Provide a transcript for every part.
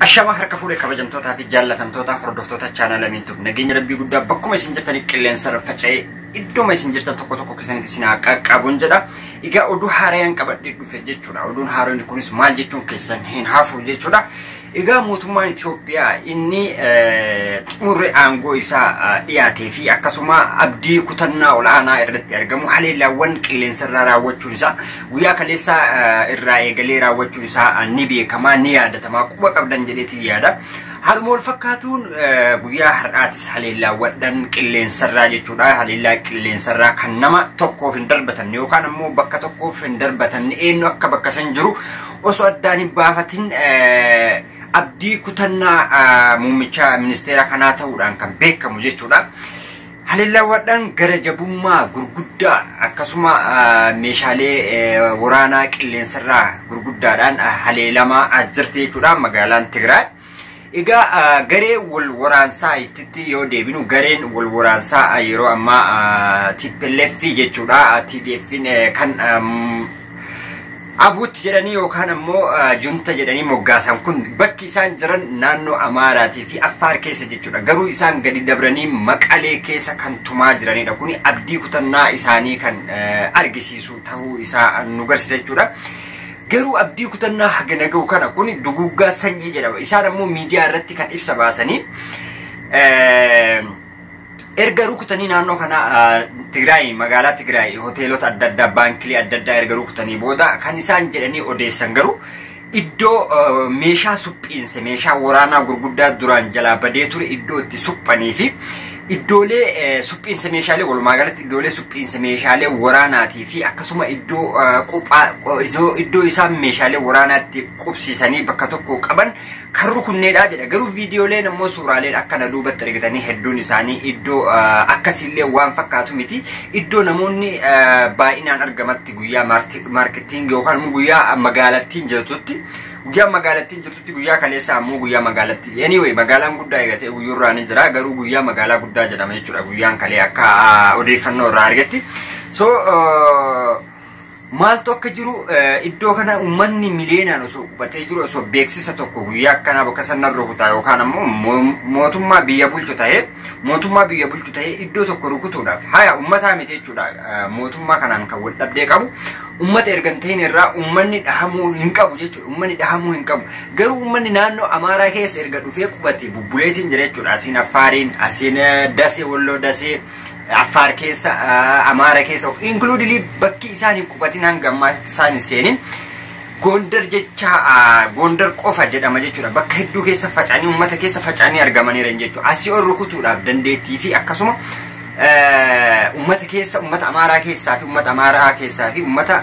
Ashama harka fuudhee kabajamtootaa fi jaallatamtoota hordoftoota chaanala Mintuub nageenya rabbii guddaa bakkuma isin jirtanii qilleensa faca'ee iddooma isin jirtan tokko keessanitti isin qaqqabuun jedha. Egaa oduu haaraan qabadhee dhufe jechuudha. Oduun haaraan kunis maal jechuun keessan hin hafu jechuudha. Egaa mootummaan Itoophiyaa inni xumurri aangoo isaa dhiyaatee fi akkasuma abdii kutannaa olaanaa irratti argamu haleellaawwan qilleensa irraa raawwachuun isaa guyyaa kaleessa irraa eegalee raawwachuun isaa ni beekamaa ni yaadatamaa quba qabdan jedheetii yaada. Haaluma wal fakkaatuun guyyaa har'aatis haleellaawwan qilleensa irraa jechuudha. Haleellaa qilleensa irraa kan nama tokkoof hin darbatamne yookaan ammoo bakka tokkoof hin darbatamne eenyu akka bakka san jiru osoo addaan hin baafatin abdii kutannaa muummicha ministeera kanaa ta'uudhaan kan beekamu jechuudha. Haleellaawwan gara jabummaa gurguddaa akkasuma meeshaalee waraanaa qilleensarraa gurguddaadhaan haleelamaa jirti jechuudha magaalaan Tigraay. Egaa garee wal waraansaa itti yoo deebinu gareen wal waraansaa yeroo ammaa TPLF jechuudha. TPLF kan Abuutti jedhanii yookaan ammoo junta jedhanii moggaasan kun bakki isaan jiran naannoo Amaaraatii fi Affaar keessa jechuudha. Garuu isaan gadi dabranii Maqalee keessa kan tumaa jiranidha. Kuni abdii kutannaa isaanii kan argisiisu ta'uu isaa nu agarsiisa jechuudha. Garuu abdii kutannaa hagana ga'u kana kuni duguggaa sanyii jedhama. Isaan ammoo miidiyaa irratti kan ibsa baasanii erga rukutanii naannoo kana Tigraay magaalaa Tigraay hoteelota adda addaa baankilee adda addaa erga rukutanii booda kan isaan jedhanii odeessan garuu iddoo meeshaa suphiinse meeshaa waraanaa gurguddaa duraan jalaa badee ture iddoo itti suphanii fi iddoolee suphiinse meeshaalee walumaa galatti iddoolee suphiinse meeshaalee waraanaatii fi akkasuma iddoo isaan meeshaalee waraanaatti qubsiisanii bakka tokko qaban kan rukunneedha jedha. Garuu viidiyooleen ammoo suuraaleen akkana duubatti argitanii hedduun isaanii iddoo akkasiillee waan fakkaatu miti. Iddoo namoonni baay'inaan argamatti guyyaa maarketingi yookaan guyyaa magaalattiin jirtutti guyyaa kaleessa ammoo guyyaa magaalatti. Anyway magaalaan guddaa eegatee guyyurraan jira garuu guyyaa magaalaa guddaa jedhama jechuudha guyyaan kalee akka odeeffannoo irraa argetti. So maaltu akka jiru iddoo kana uummanni miliyoonaan osoo qubatee jiru osoo beeksisa tokko guyyaa akkanaa bakka sanarra rukutaa yookaan ammoo mootummaa biyya bulchu ta'ee iddoo tokko rukutuudhaaf haya uummataa miti jechuudha. Mootummaa kanaan kan wal dhabdee qabu uummata ergan ta'in irraa uummanni dhahamuu hin qabu jechuudha. Uummanni dhahamuu hin qabu. Garuu uummanni naannoo Amaaraa keessa erga dhufee qubate bubbuleetiin jira jechuudha. Asiin Affaariin, asiin Dasee, Walloo Dasee, Affaar keessa, Amaara keessa, including bakki isaanii qubatiin hanga ammaatti isaan seenin Gondar jecha Gondar qofa jedhama jechuudha. Bakka hedduu keessa faca'anii uummata keessa faca'anii argamaniiru jechuudha. Asii ol rukutuudhaaf dandeettii fi akkasuma uummata Amaaraa keessaa fi uummata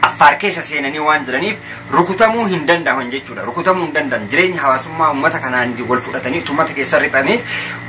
Affaar keessa seenanii waan jiraniif rukutamuu hin danda'an jechuudha. Rukutamuu hin danda'an jireenya hawaasummaa uummata kanaan wal fudhatanii uummata keessa riphanii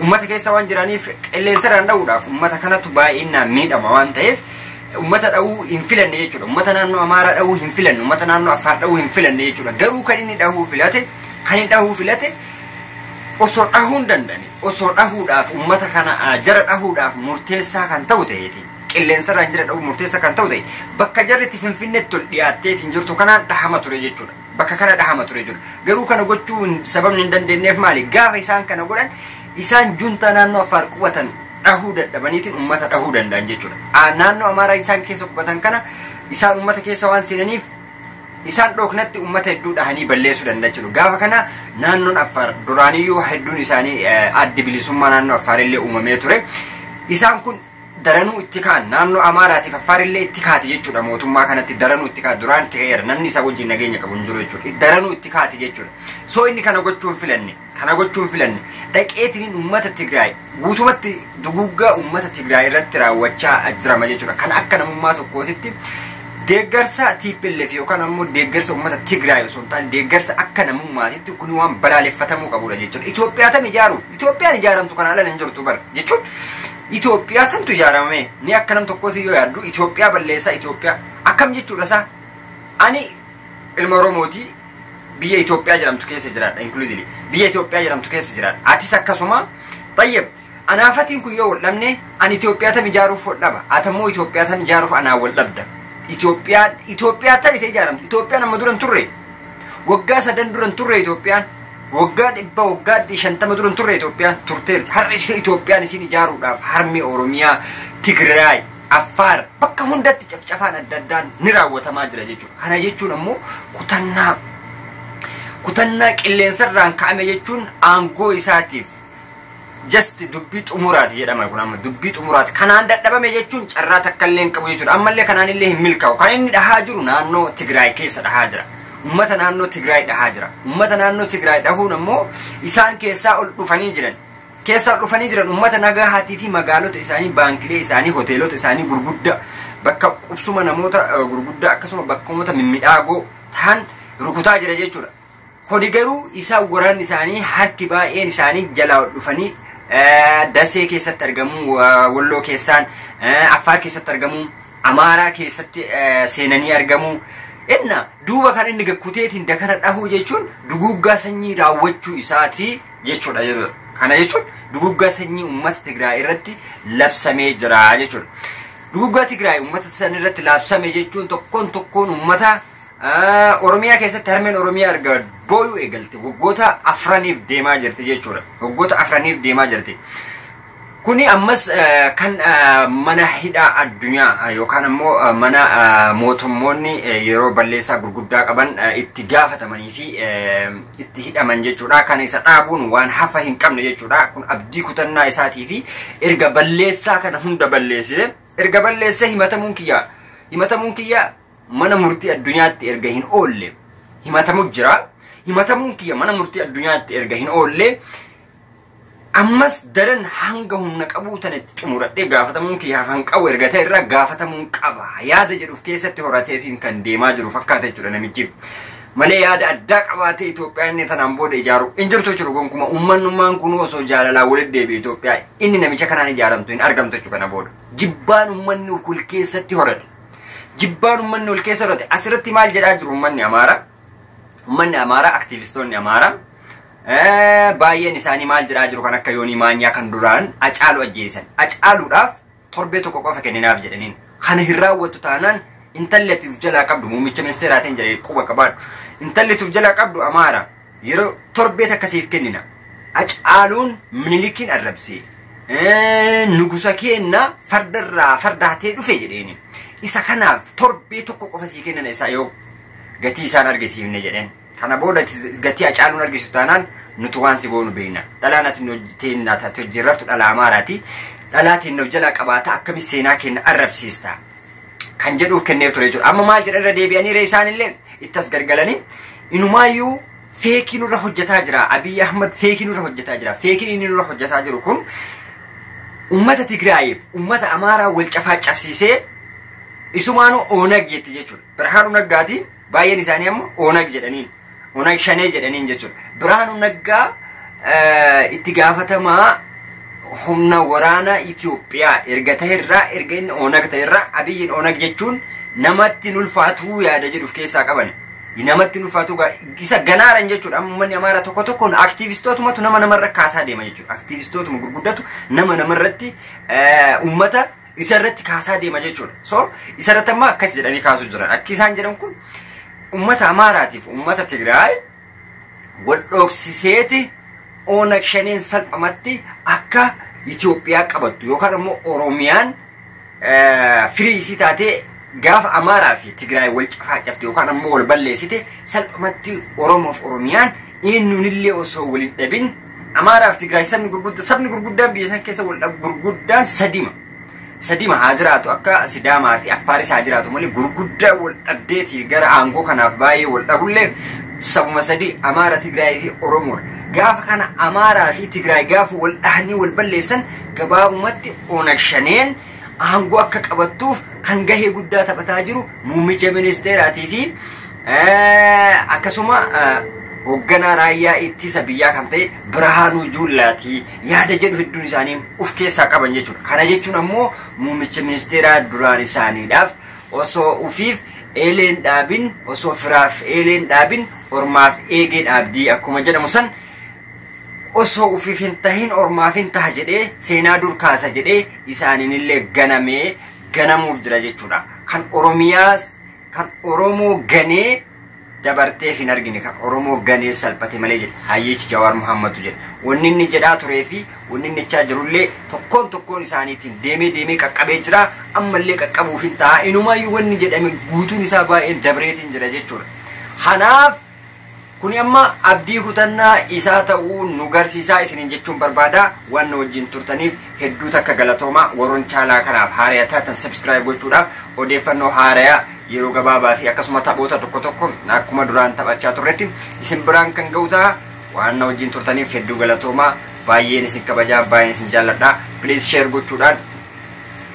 uummata keessa waan jiraniif qilleensarraan dha'uudhaaf uummata kanatu baay'inaan miidhama waan ta'eef uummata dha'uu hin filanne jechuudha. Uummata naannoo Amaaraa dha'uu hin filanne, uummata naannoo Affaar dha'uu hin filanne jechuudha. Garuu kan inni dha'uu filate osoo dhahuu hin danda'ani osoo dhahuudhaaf uummata kana jara dhahuudhaaf murteessaa kan ta'u ta'eeti. Qilleensarraan jira dha'uu murteessaa kan ta'u ta'e bakka jarritti Finfinneetti ol dhiyaatteetiin jirtu kanaan dhahama ture jechuudha. Bakka kana dhahama ture jechuudha. Garuu kana gochuu sababni hin dandeenyeef maali? Gaafa isaan kana godhan isaan junta naannoo Affaar qubatan dhahuu dadhabaniitiin uummata dhahuu danda'an jechuudha. Naannoo Amaaraa isaan keessa qubatan kana isaan uummata keessa waan seenaniif isaan dhoknatti uummata hedduu dhahanii balleessuu danda'a jechuudha. Gaafa kana naannoon Affaar duraaniyyuu hedduun isaanii addi bilisummaa naannoo Affaar illee uumamee ture. Isaan kun daranuu itti kaan naannoo Amaaraatiif Affaar illee itti kaati jechuudha. Mootummaa kanatti daranuu itti kaati duraan itti ka'eera namni isaa wajjin nageenya qabu hin jiru jechuudha. Daranuu itti kaati jechuudha. So inni kana gochuun filanne dhaqeetiin uummata Tigraay guutumatti duguggaa uummata Tigraay irratti raawwachaa jirama jechuudha. Kan akka namummaa tokkootitti deeggarsa TPLF yookaan ammoo deeggarsa uummata Tigraay osoo hin taane deeggarsa akka namummaatitti kun waan balaaleffatamuu qabudha jechuudha. Itoophiyaan ijaaramtu kana ala hin jirtu bara jechuudha. Itoophiyaa tantu ijaaramame ni akka nam tokkooti yoo yaaddu Itoophiyaa balleessaa Itoophiyaa akkam jechuudha isaa. Ani ilma Oromooti biyya Itoophiyaa jedhamtu keessa jiraadha including biyya Itoophiyaa jedhamtu keessa jiraadha. Atis akkasuma tayyib anaafatiin kun yoo wal dhabne ani Itoophiyaa tam ijaaruuf wal dhaba atammoo Itoophiyaa tam ijaaruuf anaa wal dhabda. Itoophiyaa tam ite ijaaramtu Itoophiyaan amma duran turre waggaa 3 duran turre Itoophiyaan waggaa 100 waggaa 50 duran turre Itoophiyaan turteerti har'a Itoophiyaan isin ijaaruudhaaf harmi Oromiyaa Tigraay Affaar bakka hundatti cafcafaan adda addaan ni raawwatamaa jira jechuudha. Kana jechuun ammoo kutannaa qilleensarraan ka'ame jechuun aangoo isaatiif just dubbii xumuraati jedhama kun amma dubbii xumuraati. Kanaan dadhabame jechuun carraa takka illee hin qabu jechuudha. Ammallee kanaan illee hin milkaa'u. Kan inni dhahaa jiru naannoo Tigraay keessa dhahaa jira. Ummata naannoo Tigraay dhahaa jira. Ummata naannoo Tigraay dhahuun ammoo isaan keessaa ol dhufanii jiran. Keessa dhufanii jiran ummata nagahaatii fi magaalota isaanii baankilee isaanii hoteelota isaanii gurguddaa bakka qubsuma namoota gurguddaa akkasuma bakkoota mimmidhaagoo ta'an rukutaa jira jechuudha. Kuni garuu isaan waraanni isaanii harki baay'een isaanii jalaa dhufanii Dasee keessatti argamu Walloo keessaan Affaar keessatti argamu Amaaraa keessatti seenanii argamu. Inna duuba kan inni gakkuteetiin dakana dhahuu jechuun duguggaa sanyii raawwachuu isaati jechuudha. Kana jechuun duguggaa sanyii ummata Tigraay irratti labsamee jira jechuudha. Duguggaa Tigraay ummata san irratti labsame jechuun tokkoon ummata Oromiyaa keessatti harmeen Oromiyaa argaa booyuu eegalte waggoota 4 deemaa jirti jechuudha. Waggoota 4 deemaa jirti. Kuni ammas kan mana hidhaa addunyaa yookaan ammoo mana mootummoonni yeroo balleessaa gurguddaa qaban itti gaafatamanii fi itti hidhaman jechuudha. Kan isa dhaabuun waan hafa hin qabne jechuudha. Kun abdii kutannaa isaatii fi erga balleessaa kana hunda balleessine erga balleessee himatamuun kiyya mana murtii addunyaatti erga hin oolle himatamu jira. Himatamuun kiyya mana murtii addunyaatti erga hin oolle ammas daran hanga humna qabu tanatti xumuradhee gaafatamuun kiyya hafan qabu erga ta'e irraa gaafatamuun qaba yaada jedhuuf keessatti horateetiin kan deemaa jiru fakkaata jechuudha namichi. Malee yaada addaa qabaatee Itoophiyaa inni tanaan booda ijaaru hin jirtu jechuudha. Gonkumaa uummanummaan kun osoo jaalalaa walitti deebi'e Itoophiyaa inni namicha kanaan ijaaramtu hin argamtu jechuudha kana booda. Jibbaan uummanni ol keessatti horate. Jibbaan uummanni ol keessa horate. Asirratti maal jedhaa jiru uummanni Amaaraa? Uummanni Amaaraa aktiivistoonni Amaaraa baay'een isaanii maal jedhaa jiru kan akka Yoonii Maanyaa kan duraan Acaaluu ajjeesan. Acaaluudhaaf torbee tokko qofa kenninaaf jedhaniin. Kana hin raawwattu taanaan intalli atiif jalaa qabdu muummicha ministeeraatiin jedhee quba qabaadhu. Intalli atiif jalaa qabdu Amaaraa yeroo torbee akkasiif kennina. Acaaluun Minilikiin arrabsee nugusa keenna fardaatee dhufe jedheeni. Isa kanaaf torbee tokko qofa sii kennan isaa yoo gatii isaan argisiifne jedheen. Kana booda gatii Acaaluun argisu taanaan nuti waan si goonu beekna. Dhalaanatiin hojjeteen naataatti hojjeerraftu dhala Amaaraati. Dhalaatiin nuuf jalaa qabaata akkami seenaa kenna arrabsiista. Kan jedhuuf kenneef ture jechuudha. Amma maal jedhan irra deebi'anii isaanillee ittas gargalanii inumaayyuu feekii nurra hojjetaa jira. Abiy Ahmad feekii nurra hojjetaa jira. Feekiin inni nurra hojjetaa jiru kun ummata Tigraayiif ummata Amaaraa wal cabsiisee isumaanuu Onag jetti jechuudha. Birhaanuu Naggaati baay'een isaanii ammoo Onag jedhaniin. Onag Shanee jedhaniin jechuudha. Birhaanuu Naggaa itti gaafatamaa humna waraana Itoophiyaa erga ta'erraa erga inni Onag ta'erraa Abiyyiin Onag jechuun namatti ulfaatuu yaada jedhuuf keessaa qaban. Namatti ulfaatuu isa ganaaran jechuudha. Uummanni Amaaraa tokkoon aktiivistootumatu namarra kaasaa deema jechuudha. Aktiivistootuma gurguddatu namarratti uummata isarratti kaasaa deema jechuudha. So isarratti amma akkas jedhanii kaasuu jiran. Akki isaan jedhan kun uummata Amaaraatiif uummata Tigraay wal dhoksiseeti Onag Shaneen salphamatti akka Itoophiyaa qabattu yookaan ammoo Oromiyaan firii isii taatee gaafa Amaaraa fi Tigraay wal cafaacafte yookaan ammoo wal balleessite salphamatti Oromoof Oromiyaan eenyuunillee osoo waliin dhabin Amaaraa fi Tigraay sabni gurguddaan biyya san keessa wal dhabu gurguddaan sadima haa jiraatu akka Sidaamaa fi Affaaris haa jiraatu malee gurguddaa wal dhabdeeti gara aangoo kanaaf baay'ee wal dhabullee sabuma sadii Amaaraa, Tigraay fi Oromoodha. Gaafa kana Amaaraa fi Tigraay gaafa wal dhahanii wal balleessan gabaabumatti Onag Shaneen aangoo akka qabattuuf kan gahee guddaa taphataa jiru muummicha ministeeraatii fi akkasuma hoogganaa raayyaa ittisa biyyaa kan ta'e Birhaanuu Juullaati yaada jedhu hedduun isaanii uf keessaa qaban jechuudha. Kana jechuun ammoo muummicha ministeeraa duraan isaaniidhaaf osoo ufiif eeleen dhaabin osoo firaaf eeleen dhaabin ormaaf eegee dhaabdii akkuma jedhamu san osoo ufiif hin tahin ormaaf hin taha jedhee seenaa dur kaasa jedhee isaaniinillee ganamuuf jira jechuudha. Kan Oromiyaas kan Oromoo ganee dabartee hin argine kan Oromoo ganee salphate malee jedhe Hayyichi Jawaar Muhammadu jedhe. Wanni inni jedhaa turee fi wanni inni jechaa jirullee tokkoon isaaniitiin deemee qaqqabee jira. Ammallee qaqqabuuf hin ta'a. Inumayyuu wanni jedhame guutuun isaa baay'een dabreetiin jira jechuudha. Kanaaf kuni amma abdii kutannaa isaa ta'uu nu garsiisaa isiniin jechuun barbaada. Waan wajjin turtaniif hedduu takka galatooma. Warroon chaalaa kanaaf haaraya taatan subscribe gochuudhaaf odeeffannoo haaraya yeroo gabaabaa fi akkasuma taphoota tokko akkuma duraan taphachaa turretti isin biraan kan ga'u ta'a. Waan wajjin turtaniif hedduu galatooma. Baay'een isin kabajaa, baay'een isin jaalladha. Please share gochuudhaan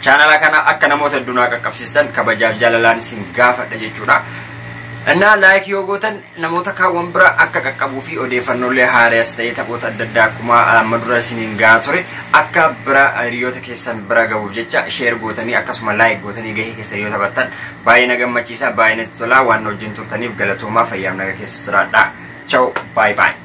channel kana akka namoota hedduunaa qaqqabsiistan kabajaaf jaalalaan isin gaafadha jechuudha. Innaa like yoo gootan namoota kaawwan bira akka qaqqabuu fi odeeffannoolee haaraas ta'ee taphoota adda addaa akkuma amma dura isiniin gahaa ture akka bira hiriyoota keessan bira gahuuf jecha share gootanii akkasuma like gootanii gahee keessa yoo taphattan baay'ee na gammachiisa, baay'ee natti tola. Waan wajjin turtaniif galatoomaa, fayyaa nagaa keessa jiraadha. Ciao, bye bye.